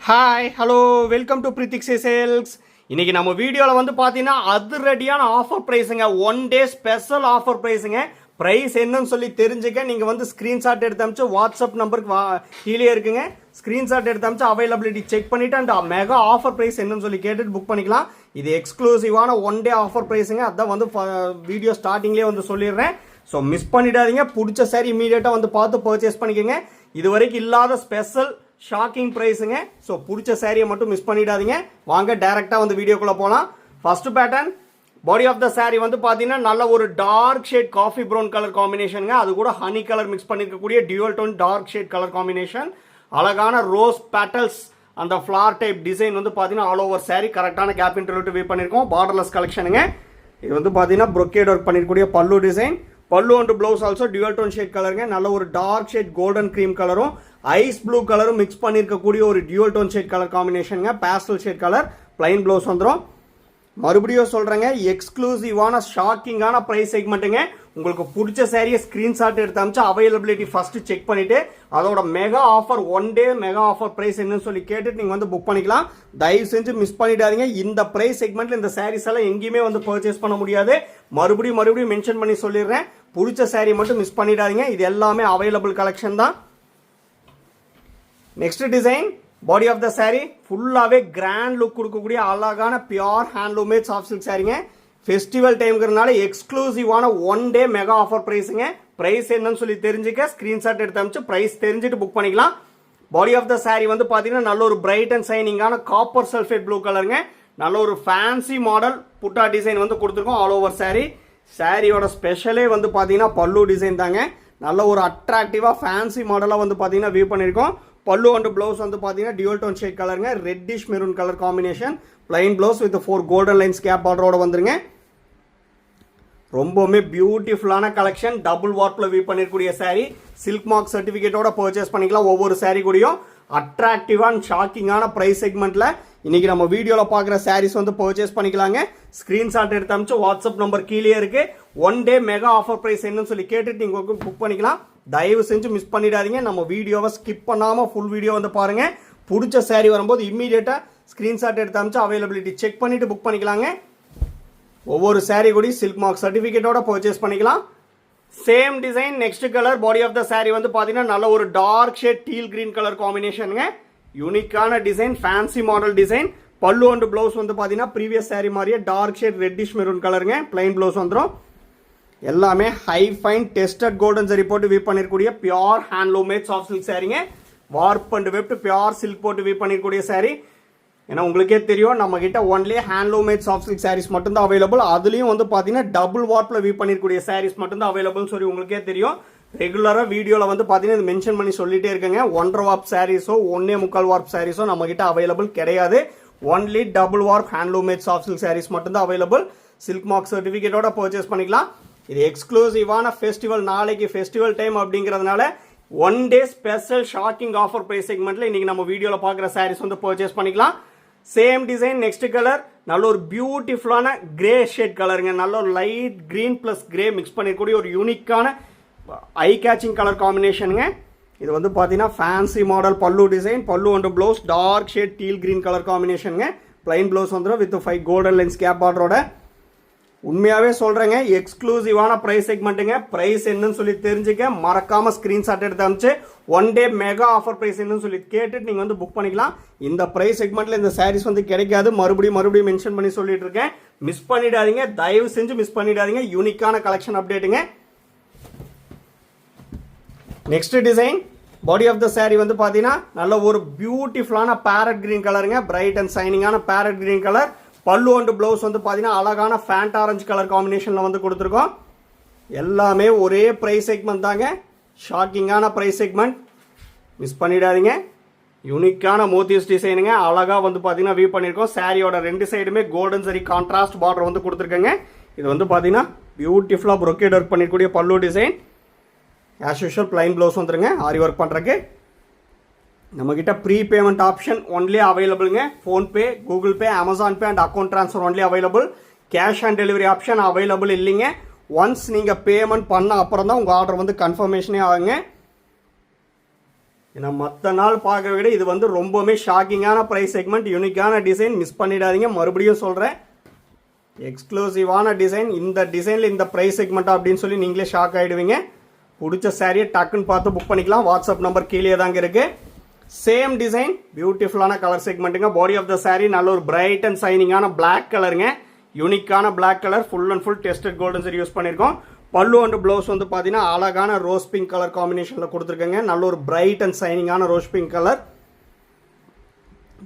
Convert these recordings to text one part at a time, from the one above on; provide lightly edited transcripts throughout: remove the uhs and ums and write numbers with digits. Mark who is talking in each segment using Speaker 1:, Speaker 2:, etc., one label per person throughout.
Speaker 1: Hi hello welcome to பிரித்திக்ஸே sales. இன்றைக்கி நம்ம வீடியோவில் வந்து பார்த்தீங்கன்னா அதிரடியான ஆஃபர் ப்ரைஸுங்க. ஒன் டே ஸ்பெஷல் ஆஃபர் ப்ரைஸுங்க. ப்ரைஸ் என்னன்னு சொல்லி தெரிஞ்சுக்க நீங்கள் வந்து ஸ்க்ரீன்ஷாட் எடுத்து அமிச்சு வாட்ஸ்அப் நம்பருக்கு கீழே இருக்குங்க. ஸ்க்ரீன்ஷாட் எடுத்து அமிச்சு அவைலபிலிட்டி செக் பண்ணிவிட்டு அந்த மெகா ஆஃபர் ப்ரைஸ் என்னன்னு சொல்லி கேட்டுட்டு புக் பண்ணிக்கலாம். இது எக்ஸ்க்ளூசிவான ஒன் டே ஆஃபர் ப்ரைஸுங்க. அதான் வந்து வீடியோ ஸ்டார்டிங்லேயே வந்து சொல்லிடுறேன். ஸோ மிஸ் பண்ணிடாதீங்க. பிடிச்ச சாரி இமீடியட்டாக வந்து பார்த்து பர்ச்சேஸ் பண்ணிக்கோங்க. இது வரைக்கும் இல்லாத ஸ்பெஷல் ஷாக்கிங் ப்ரைஸுங்க. ஸோ பிடிச்ச சாரியை மட்டும் மிஸ் பண்ணிடாதீங்க. வாங்க டைரெக்டாக வந்து வீடியோக்குள்ளே போகலாம். First pattern body of the sari வந்து பார்த்தீங்கன்னா நல்ல ஒரு dark shade coffee brown colour காம்பினேஷனுங்க. அது கூட ஹனி கலர் மிக்ஸ் பண்ணியிருக்கக்கூடிய dual tone dark shade colour combination. அழகான ரோஸ் பேட்டல்ஸ் அந்த ஃப்ளார் டைப் டிசைன் வந்து பார்த்தீங்கன்னா ஆல் ஓவர் சாரி கரெக்டான கேப் இன்டர்வியூ வீவ் பண்ணியிருக்கோம். பார்டர்லெஸ் கலெக்ஷனுங்க. இது வந்து பார்த்தீங்கன்னா ப்ரொக்கேட் ஒர்க் பண்ணியிருக்கக்கூடிய pallu design. Pallu and blouse also dual tone shade கலருங்க. நல்ல ஒரு டார்க் ஷேட் கோல்டன் க்ரீம் கலரும் ஐஸ் ப்ளூ கலரும் மிக்ஸ் பண்ணியிருக்கக்கூடிய ஒரு டியூவல் டோன் ஷேட் கலர் காம்பினேஷனுங்க. Pastel shade colour plain blouse வந்துடும். மறுபடியும் சொல்கிறேங்க, எக்ஸ்க்ளூசிவான ஷாக்கிங்கான ப்ரைஸ் செக்மெண்ட்டுங்க. உங்களுக்கு பிடிச்ச சாரியை ஸ்க்ரீன்ஷாட் எடுத்து அமிச்சு அவைலபிலிட்டி ஃபஸ்ட்டு செக் பண்ணிவிட்டு அதோட mega offer one day mega offer price என்னன்னு சொல்லி கேட்டுட்டு நீங்கள் வந்து புக் பண்ணிக்கலாம். தயவு செஞ்சு மிஸ் பண்ணிடாதீங்க. இந்த ப்ரைஸ் செக்மெண்ட்டில் இந்த சாரீஸ் எல்லாம் எங்கேயுமே வந்து பர்ச்சேஸ் பண்ண முடியாது. மறுபடியும் மென்ஷன் பண்ணி சொல்லிடுறேன். பிடிச்ச சாரி மட்டும் மிஸ் பண்ணிடாதீங்க. இது எல்லாமே அவைலபிள் கலெக்ஷன் தான். Next design body of the sari ஃபுல்லாகவே கிராண்ட் லுக் கொடுக்கக்கூடிய அழகான பியூர் ஹேண்ட்லூமேட் சாஃப்ட் சில்க் சாரிங்க. ஃபெஸ்டிவல் டைம்ங்கிறதுனால எக்ஸ்க்ளூசிவான ஒன் டே மெகா ஆஃபர் ப்ரைஸுங்க. ப்ரைஸ் என்னன்னு சொல்லி தெரிஞ்சுக்க ஸ்க்ரீன்ஷாட் எடுத்து அமிச்சு ப்ரைஸ் தெரிஞ்சுட்டு புக் பண்ணிக்கலாம். பாடி ஆஃப் த சாரி வந்து பார்த்தீங்கன்னா நல்ல ஒரு பிரைட் அண்ட் சைனிங்கான காப்பர் சல்ஃபேட் ப்ளூ கலருங்க. நல்ல ஒரு ஃபேன்சி மாடல் புட்டா டிசைன் வந்து கொடுத்துருக்கோம் ஆல் ஓவர் சாரி. சாரியோட ஸ்பெஷலே வந்து பார்த்தீங்கன்னா பல்லு டிசைன் தாங்க. நல்ல ஒரு அட்ராக்டிவாக ஃபேன்சி மாடலாக வந்து பார்த்தீங்கன்னா வியூ பண்ணியிருக்கோம். பல்லு அண்ட் ப்ளவுஸ் வந்து பார்த்தீங்கன்னா டியூவல் டோன் ஷேட் கலருங்க. Reddish maroon colour combination. Plain blouse with 4 golden lines gap பார்டரோட வந்துருங்க. ரொம்பவுமே பியூட்டிஃபுல்லான கலெக்ஷன். டபுள் வார்ப்பில் வியூ பண்ணிருக்கூடிய சாரி. சில்க் மார்க் சர்டிஃபிகேட்டோட பர்ச்சேஸ் பண்ணிக்கலாம். ஒவ்வொரு சாரி கூடயும் அட்ராக்டிவான ஷாக்கிங்கான ப்ரைஸ் செக்மெண்ட்டில் இன்னைக்கு நம்ம வீடியோவில் பார்க்குற சாரீஸ் வந்து பர்ச்சேஸ் பண்ணிக்கலாங்க. ஸ்க்ரீன்ஷாட் எடுத்து அமிச்சு வாட்ஸ்அப் நம்பர் கீழே இருக்கு. One day mega offer price என்னன்னு சொல்லி கேட்டுட்டு நீங்கள் புக் பண்ணிக்கலாம். தயவு செஞ்சு மிஸ் பண்ணிடாதீங்க. நம்ம வீடியோவை ஸ்கிப் பண்ணாமல் ஃபுல் வீடியோ வந்து பாருங்க. பிடிச்ச சாரி வரும்போது இம்மீடியட்டாக ஸ்க்ரீன்ஷாட் எடுத்து அமிச்சு அவைலபிலிட்டி செக் பண்ணிட்டு புக் பண்ணிக்கலாங்க. ஒவ்வொரு சாரி கூட சில்க் மார்க் சர்டிஃபிகேட்டோட பர்ச்சேஸ் பண்ணிக்கலாம். Same design next colour body of the sari வந்து பார்த்தீங்கன்னா நல்ல ஒரு dark shade teal green colour காம்பினேஷனுங்க. யூனிக்கான design fancy model design. Pallu and blouse வந்து பார்த்தீங்கன்னா ப்ரீவியஸ் சாரி மாதிரியே டார்க் ஷேட் ரெட்டிஷ் மெரூன் கலருங்க. பிளைன் ப்ளவுஸ் வந்துடும். எல்லாமே high fine tested golden zari போட்டு வீவ் பண்ணிருக்கூடிய பியூர் ஹேண்ட்லூமேட் சாஃப்ட் சில்க் சாரிங்க. Warp and weft pure silk போட்டு வீவ் பண்ணிருக்கூடிய சாரி. ஏன்னா உங்களுக்கே தெரியும் நம்ம கிட்ட only handloomed soft silk sarees மட்டும்தான் அவைலபிள். அதுலேயும் வந்து பார்த்தீங்கன்னா டபுள் வார்ப்பில் வீவ் பண்ணிருக்கூடிய சாரீஸ் மட்டும்தான் அவைலபிள் சொல்லி உங்களுக்கே தெரியும். ரெகுலராக வீடியோவில் வந்து பார்த்தீங்கன்னா மென்ஷன் பண்ணி சொல்லிட்டே இருக்கேங்க. 1.5 வார்ப் சாரீஸோ 1.25 வார்ப் சாரீஸோ நம்ம கிட்ட அவைலபிள் கிடையாது. Only double warp handloomed soft silk sarees மட்டும்தான் அவைலபிள். சில்க் மார்க் சர்டிஃபிகேட்டோட பர்ச்சேஸ் பண்ணிக்கலாம். இது எக்ஸ்க்ளூசிவான ஃபெஸ்டிவல். நாளைக்கு ஃபெஸ்டிவல் டைம் அப்படிங்கிறதுனால one day special shocking offer price செக்மெண்ட்டில் இன்னைக்கு நம்ம வீடியோவில் பார்க்குற சாரீஸ் வந்து பர்ச்சேஸ் பண்ணிக்கலாம். சேம் டிசைன் நெக்ஸ்ட் கலர் நல்ல ஒரு பியூட்டிஃபுல்லான கிரே ஷேட் கலருங்க. நல்ல ஒரு light green plus grey mix பண்ணிக்கூடிய ஒரு யூனிக்கான ஐ கேச்சிங் கலர் காம்பினேஷனுங்க. இது வந்து பார்த்தீங்கன்னா fancy model pallu design. Pallu and blouse dark shade teal green colour காம்பினேஷனுங்க. பிளைன் ப்ளவுஸ் வந்துடும் வித் 5 கோல்டன் லைன்ஸ் கேப் பார்டரோட. உண்மையாகவே சொல்கிறேங்க, எக்ஸ்க்ளூசிவான ப்ரைஸ் செக்மெண்ட்டுங்க. ப்ரைஸ் என்னன்னு சொல்லி தெரிஞ்சுக்க மறக்காமல் ஸ்க்ரீன்ஷாட் எடுத்து அமிச்சு one day mega offer price என்னன்னு சொல்லி கேட்டுட்டு நீங்கள் வந்து புக் பண்ணிக்கலாம். இந்த ப்ரைஸ் செக்மெண்ட்டில் இந்த சாரீஸ் வந்து கிடைக்காது. மறுபடியும் மென்ஷன் பண்ணி சொல்லிட்டு இருக்கேன். மிஸ் பண்ணிடாதீங்க. தயவு செஞ்சு மிஸ் பண்ணிடாதீங்க. யூனிக்கான கலெக்ஷன் அப்டேட்டுங்க. Next design body of the sari வந்து பார்த்தீங்கன்னா நல்ல ஒரு பியூட்டிஃபுல்லான பேரட் கிரீன் கலருங்க. பிரைட் அண்ட் சைனிங்கான parrot green colour. Pallu and blouse வந்து பார்த்தீங்கன்னா அழகான ஃபேண்ட் ஆரஞ்சு கலர் காம்பினேஷனில் வந்து கொடுத்துருக்கோம். எல்லாமே ஒரே ப்ரைஸ் செக்மெண்ட் தாங்க. ஷாக்கிங்கான ப்ரைஸ் செக்மெண்ட். மிஸ் பண்ணிடாதீங்க. யூனிக்கான மோத்திஸ் டிசைனுங்க. அழகாக வந்து பார்த்தீங்கன்னா வியூ பண்ணியிருக்கோம். சாரியோட ரெண்டு சைடுமே கோல்டன் சரி கான்ட்ராஸ்ட் பார்டர் வந்து கொடுத்துருக்கேங்க. இது வந்து பார்த்தீங்கன்னா பியூட்டிஃபுல்லாக ப்ரொக்கேட் ஒர்க் பண்ணிக்கூடிய pallu design. As usual plain blouse வந்துருங்க ஆரி ஒர்க் பண்ணுறக்கு. நம்மக்கிட்ட ப்ரீ பேமெண்ட் ஆப்ஷன் ஒன்லி அவைலபிளுங்க. PhonePe, Google pay, Amazon pay and account transfer only available. Cash on delivery option available இல்லைங்க. ஒன்ஸ் நீங்கள் பேமெண்ட் பண்ண அப்புறம் தான் உங்கள் ஆர்டர் வந்து கன்ஃபர்மேஷனே ஆகுங்க. ஏன்னா மற்ற நாள் பார்க்குற விட இது வந்து ரொம்பவுமே ஷாக்கிங்கான ப்ரைஸ் செக்மெண்ட், யூனிக்கான டிசைன், மிஸ் பண்ணிடாதீங்க. மறுபடியும் சொல்கிறேன், எக்ஸ்க்ளூசிவான டிசைன். இந்த டிசைனில் இந்த ப்ரைஸ் செக்மெண்ட்டா அப்படின்னு சொல்லி நீங்களே ஷாக் ஆகிடுவீங்க. பிடிச்ச சாரியை டக்குன்னு பார்த்து புக் பண்ணிக்கலாம். வாட்ஸ்அப் நம்பர் கீழே தாங்க இருக்குது. சேம் டிசைன், பியூட்டிஃபுல்லான கலர் செக்மெண்ட்டுங்க. பாடி ஆஃப் த சாரி நல்ல ஒரு பிரைட் அண்ட் சைனிங்கான பிளாக் கலருங்க. யூனிக்கான black colour, full and full tested golden zari use பண்ணியிருக்கோம். பல்லு அண்ட் ப்ளவுஸ் வந்து பார்த்தீங்கன்னா அழகான ரோஸ் பிங்க் கலர் காம்பினேஷனில் கொடுத்துருக்கேங்க. நல்ல ஒரு பிரைட் அண்ட் சைனிங்கான ரோஸ் பிங்க் கலர்,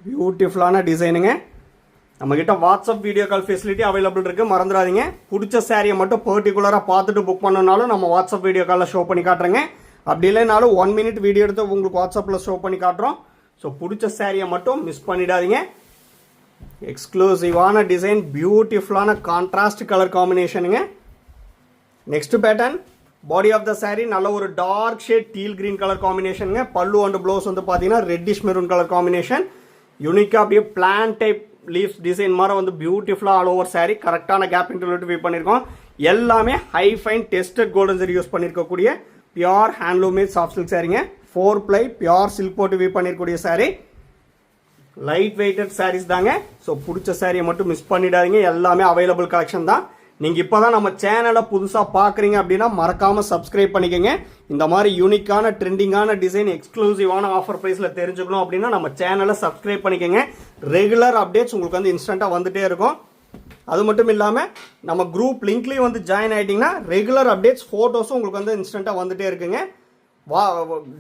Speaker 1: பியூட்டிஃபுல்லான டிசைனுங்க. நம்மக்கிட்ட WhatsApp video call facility available இருக்குது, மறந்துடாதீங்க. பிடிச்ச சாரியை மட்டும் பர்டிகுலராக பார்த்துட்டு புக் பண்ணனாலும் நம்ம வாட்ஸ்அப் வீடியோ காலில் ஷோ பண்ணி காட்டுறேங்க. அப்படி இல்லைனாலும் 1 minute வீடியோ எடுத்து உங்களுக்கு வாட்ஸ்அப்பில் ஷோ பண்ணி காட்டுறோம். ஸோ பிடிச்ச சாரியை மட்டும் மிஸ் பண்ணிடாதீங்க. எக்ஸ்க்ளூசிவான டிசைன், பியூட்டிஃபுல்லான கான்ட்ராஸ்ட் கலர் காம்பினேஷனுங்க. Next pattern, body of the sari நல்ல ஒரு dark shade teal green colour காம்பினேஷனுங்க. பல்லு அண்ட் ப்ளவுஸ் வந்து பார்த்தீங்கன்னா ரெட்டிஷ் மெரூன் கலர் காம்பினேஷன். யூனிக்காக அப்படியே பிளான் டைப் லீவ்ஸ் டிசைன் மாதிரி வந்து பியூட்டிஃபுல்லாக ஆல் ஓவர் சாரி கரெக்டான கேப் இன்டர்வியூ வீவ் பண்ணியிருக்கோம். எல்லாமே high fine tested golden zari use பண்ணியிருக்கக்கூடிய pure handloom made soft silk சாரிங்க. 4 ply பியூர் சில்க் போட்டு வீவ் பண்ணியிருக்கக்கூடிய சாரி, லைட் வெயிட்டட் சாரீஸ் தாங்க. ஸோ பிடிச்ச சாரியை மட்டும் மிஸ் பண்ணிடாதீங்க. எல்லாமே அவைலபிள் கலெக்ஷன் தான். நீங்கள் இப்போ தான் நம்ம சேனலை புதுசாக பார்க்குறீங்க அப்படின்னா மறக்காமல் சப்ஸ்கிரைப் பண்ணிக்கோங்க. இந்த மாதிரி யூனிக்கான ட்ரெண்டிங்கான டிசைன் எக்ஸ்க்ளூசிவான ஆஃபர் ப்ரைஸில் தெரிஞ்சுக்கணும் அப்படின்னா நம்ம சேனலை சப்ஸ்கிரைப் பண்ணிக்கோங்க. ரெகுலர் அப்டேட்ஸ் உங்களுக்கு வந்து இன்ஸ்டண்ட்டாக வந்துகிட்டே இருக்கும். அது மட்டும் இல்லாமல் நம்ம குரூப் லிங்க்லேயும் வந்து ஜாயின் ஆகிட்டிங்கன்னா ரெகுலர் அப்டேட்ஸ் ஃபோட்டோஸும் உங்களுக்கு வந்து இன்ஸ்டண்ட்டாக வந்துகிட்டே இருக்குங்க.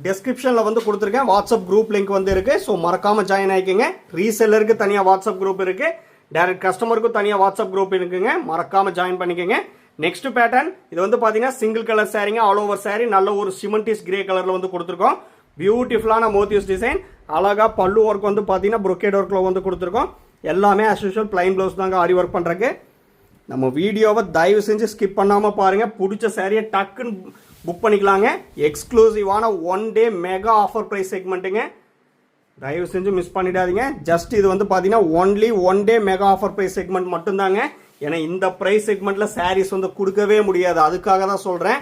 Speaker 1: டெஸ்கிரிப்ஷனில் வந்து கொடுத்துருக்கேன், வாட்ஸ்அப் குரூப் லிங்க் வந்து இருக்குது. ஸோ மறக்காமல் ஜாயின் ஆகிக்கோங்க. ரீசெல்லருக்கு தனியாக வாட்ஸ்அப் குரூப் இருக்குது, டைரக்ட் கஸ்டமருக்கும் தனியாக வாட்ஸ்அப் குரூப் இருக்குங்க. மறக்காமல் ஜாயின் பண்ணிக்கோங்க. நெக்ஸ்ட் பேட்டர்ன், இது வந்து பார்த்தீங்கன்னா சிங்கிள் கலர் சாரிங்க. ஆல் ஓவர் சாரி நல்ல ஒரு சிமெண்டிஸ் கிரே கலரில் வந்து கொடுத்துருக்கோம். பியூட்டிஃபுல்லான மோத்தியூஸ் டிசைன், அழகாக பல்லு ஒர்க் வந்து பார்த்தீங்கன்னா ப்ரொக்கேட் ஒர்க்கில் வந்து கொடுத்துருக்கோம். எல்லாமே ஆஸ் யூஷுவல் பிளைன் ப்ளவுஸ் தாங்க ஆரி ஒர்க் பண்ணுறக்கு. நம்ம வீடியோவை தயவு செஞ்சு ஸ்கிப் பண்ணாமல் பாருங்கள். பிடிச்ச சாரியை டக்குன்னு புக் பண்ணிக்கலாங்க. எக்ஸ்க்ளூசிவான 1 day மெகா ஆஃபர் ப்ரைஸ் செக்மெண்ட்டுங்க. தயவு செஞ்சு மிஸ் பண்ணிடாதீங்க. ஜஸ்ட் இது வந்து பார்த்தீங்கன்னா only 1 day mega offer price segment மட்டும்தாங்க. ஏன்னா இந்த ப்ரைஸ் செக்மெண்ட்டில் சாரீஸ் வந்து கொடுக்கவே முடியாது. அதுக்காக தான் சொல்கிறேன்.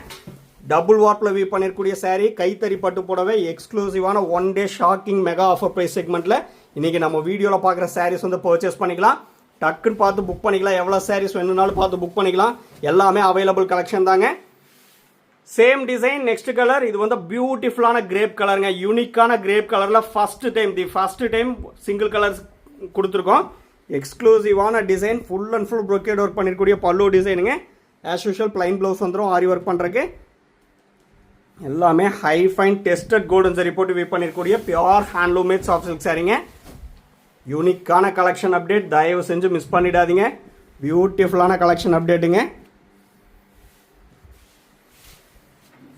Speaker 1: டபுள் வார்ப்பில் வீவ் பண்ணிருக்கக்கூடிய சாரீ, கைத்தறி பட்டு புடவை, எக்ஸ்க்ளூசிவான 1 day shocking mega offer price செக்மெண்ட்டில் இன்றைக்கி நம்ம வீடியோவில் பார்க்குற சாரீஸ் வந்து பர்ச்சேஸ் பண்ணிக்கலாம். டக்குன்னு பார்த்து புக் பண்ணிக்கலாம். எவ்வளோ சாரீஸ் வேணும்னாலும் பார்த்து புக் பண்ணிக்கலாம். எல்லாமே அவைலபிள் கலெக்ஷன் தாங்க. Same design, next colour. இது வந்து பியூட்டிஃபுல்லான கிரேப் கலருங்க. யூனிக்கான கிரேப் கலரில் ஃபர்ஸ்ட் டைம் சிங்கிள் கலர்ஸ் கொடுத்துருக்கோம். எக்ஸ்க்ளூசிவான design, full and full brocade work பண்ணிருக்கக்கூடிய பல்லு டிசைனுங்க. ஆஸ் யூஷுவல் பிளைன் ப்ளவுஸ் வந்துடும் ஆரி ஒர்க் பண்ணுறக்கு. எல்லாமே high fine tested golden zari போட்டு வீவ் பண்ணிருக்கக்கூடிய pure handloom made soft silk சாரிங்க. யூனிக்கான கலெக்ஷன் அப்டேட், தயவு செஞ்சு மிஸ் பண்ணிடாதீங்க. பியூட்டிஃபுல்லான கலெக்ஷன் அப்டேட்டுங்க.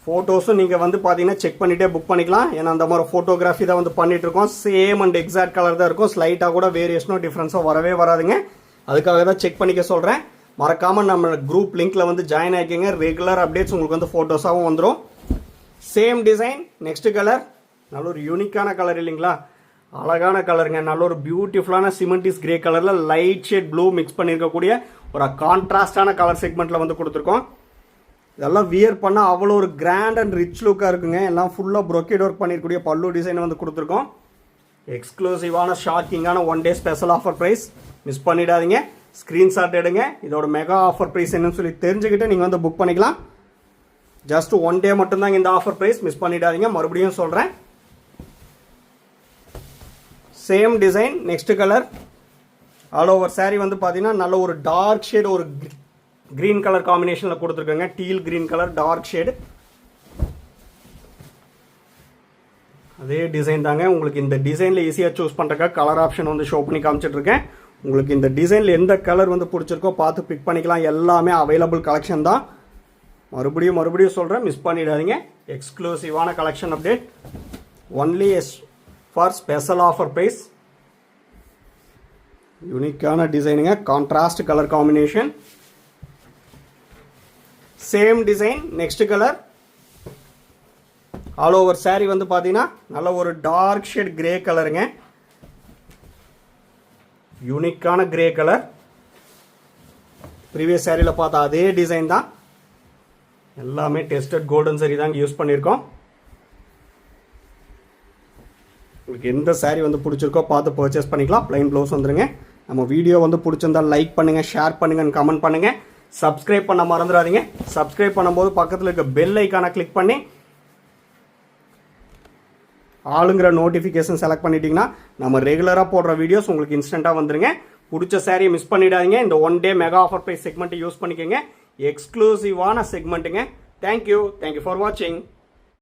Speaker 1: ஃபோட்டோஸும் நீங்கள் வந்து பார்த்தீங்கன்னா செக் பண்ணிகிட்டே புக் பண்ணிக்கலாம். ஏன்னா அந்த மாதிரி ஃபோட்டோகிராஃபி தான் வந்து பண்ணிகிட்டு இருக்கோம். சேம் அண்ட் எக்ஸாக்ட் கலர் தான் இருக்கும். ஸ்லைட்டாக கூட வேரியேஷனோ டிஃப்ரென்ஸோ வரவே வராதுங்க. அதுக்காக தான் செக் பண்ணிக்க சொல்கிறேன். மறக்காமல் நம்ம குரூப் லிங்க்கில் வந்து ஜாயின் ஆகிக்கிங்க. ரெகுலர் அப்டேட்ஸ் உங்களுக்கு வந்து ஃபோட்டோஸாகவும் வந்துடும். Same design, next colour. நல்ல ஒரு யூனிக்கான கலர் இல்லைங்களா? அழகான கலருங்க. நல்ல ஒரு பியூட்டிஃபுல்லான சிமெண்டிஸ் கிரே கலரில் லைட் ஷேட் ப்ளூ மிக்ஸ் பண்ணியிருக்கக்கூடிய ஒரு கான்ட்ராஸ்டான கலர் செக்மெண்ட்டில் வந்து கொடுத்துருக்கோம். இதெல்லாம் வியர் பண்ணால் அவ்வளோ ஒரு கிராண்ட் அண்ட் ரிச் லுக்காக இருக்குங்க. எல்லாம் ஃபுல்லாக ப்ரொக்கேட் ஒர்க் பண்ணியிருக்கக்கூடிய பல்லு டிசைன் வந்து கொடுத்துருக்கோம். எக்ஸ்க்ளூசிவான ஷாக்கிங்கான 1 day special offer price. Miss பண்ணிடாதீங்க. ஸ்க்ரீன்ஷாட் எடுங்க. இதோட மெகா ஆஃபர் ப்ரைஸ் என்னன்னு சொல்லி தெரிஞ்சுக்கிட்டு நீங்கள் வந்து புக் பண்ணிக்கலாம். ஜஸ்ட் 1 day மட்டும்தாங்க இந்த ஆஃபர் ப்ரைஸ். மிஸ் பண்ணிடாதீங்க. மறுபடியும் சொல்கிறேன். Same design, next colour. All over sari வந்து பார்த்தீங்கன்னா நல்ல ஒரு டார்க் ஷேட், ஒரு கிரீன் கலர் காம்பினேஷனில் கொடுத்துருக்கோங்க. Teal green colour dark shade. அதே டிசைன் தாங்க. உங்களுக்கு இந்த டிசைனில் ஈஸியாக சூஸ் பண்ணுறக்காக கலர் ஆப்ஷன் வந்து ஷோ பண்ணி காமிச்சிட்ருக்கேன். உங்களுக்கு இந்த டிசைனில் எந்த கலர் வந்து பிடிச்சிருக்கோ பார்த்து பிக் பண்ணிக்கலாம். எல்லாமே அவைலபிள் கலெக்ஷன் தான். மறுபடியும் சொல்கிறேன், மிஸ் பண்ணிடாதீங்க. எக்ஸ்க்ளூசிவான collection update, only for special offer price. யூனிக்கான டிசைனுங்க. Contrast colour combination. Same design, next colour. All over sari வந்து பார்த்தீங்கன்னா நல்ல ஒரு டார்க் ஷேட் கிரே கலருங்க. யூனிக்கான கிரே கலர். ப்ரீவியஸ் சாரியில் பார்த்தா அதே டிசைன் தான். எல்லாமே டெஸ்டட் கோல்டன் சரி தாங்க யூஸ் பண்ணியிருக்கோம். உங்களுக்கு எந்த saree வந்து பிடிச்சிருக்கோ பார்த்து பர்ச்சேஸ் பண்ணிக்கலாம். ப்ளைன் ப்ளவுஸ் வந்துருங்க. நம்ம வீடியோ வந்து பிடிச்சிருந்தா லைக் பண்ணுங்கள், ஷேர் பண்ணுங்கள், கமெண்ட் பண்ணுங்கள். சப்ஸ்கிரைப் பண்ண மறந்துடாதீங்க. சப்ஸ்கிரைப் பண்ணும்போது பக்கத்தில் இருக்க பெல் ஐக்கானை கிளிக் பண்ணி ஆளுங்கிற நோட்டிஃபிகேஷன் செலக்ட் பண்ணிட்டீங்கன்னா நம்ம ரெகுலராக போடுற வீடியோஸ் உங்களுக்கு இன்ஸ்டண்ட்டாக வந்துருங்க. பிடிச்ச சாரியை மிஸ் பண்ணிடாதீங்க. இந்த 1 day மெகா ஆஃபர் ப்ரைஸ் செக்மெண்ட்டை யூஸ் பண்ணிக்கோங்க. எக்ஸ்க்ளூசிவான செக்மெண்ட்டுங்க. தேங்க்யூ ஃபார் வாட்சிங்.